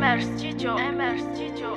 MR Studio, MR Studio.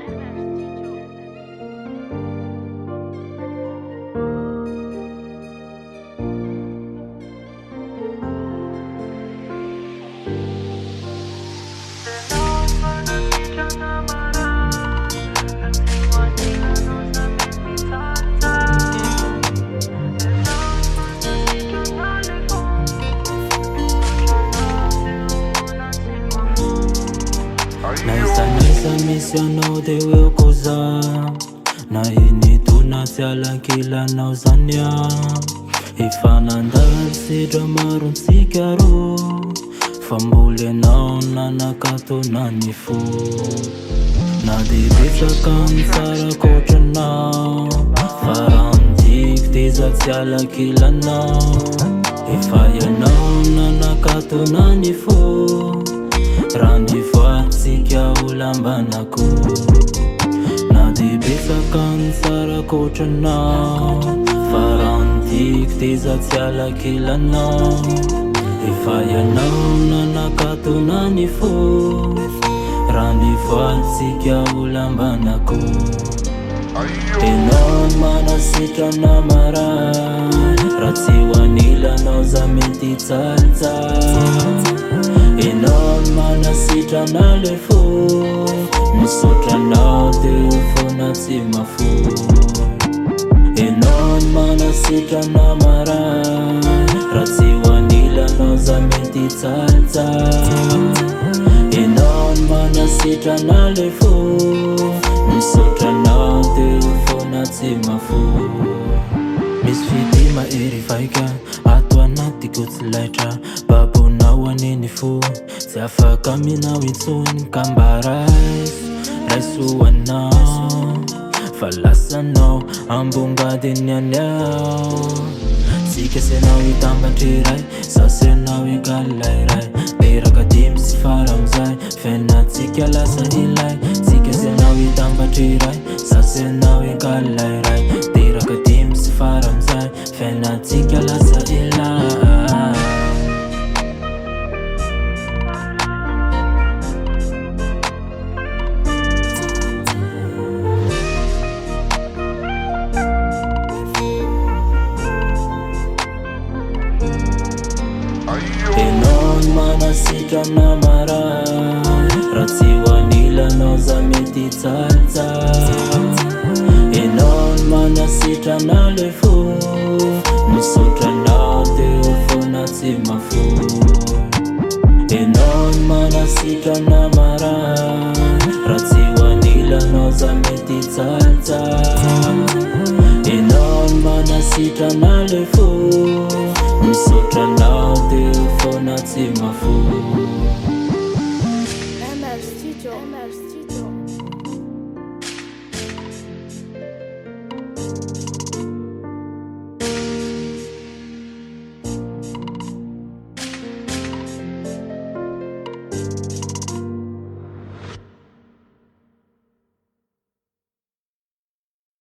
Naisa misionao de eo koza na initona tsy alankelanao zany a ifanandalo sidra marontsika ro fa mboly anao nanakatonany fo na de betsaka mitsara kotranao fa randiky teza tsy alankelanao efa ianao nanakatonany fo randivoatsika olambanako na de betsaka mitsara kotranao fa randiky teza tsy alankelanao efa ianao nanakatonany fo randivoatsika olambanako enao manasitrana maray raha tsy hoanilanao za mety tsalitsaly enao manasitrana le fo misotranao de fona tsy mafo enao manasitrana maray raha tsy hoanilanao za mety tsalitsaly enao manasitrana le fo misotranao de fona tsy mafo misy fity mahery vaika ato anatiko tsy laitra babonao aniny fo tsy afaka minao intsony ka mba raisoanao fa lasanao ambongadiny anyao tsika senao itambatreray sasenao ikalairay teraka dimy sy fara amizay fenatsika lasa ilay tsika senao itambatreray sasenao ikalairay teraka dimy sy fara amizay fenatsika lasa ilay enao manasitrana maray raha tsy hoanilanao za mety tsalitsaly enao manasitrana le fo misotranao de fona tsy mafo enao manasitrana maray raha tsy hoanilanao za mety tsalitsaly enao manasitrana le fo misotranao de fona tsy mafo MR Studio, MR Studio.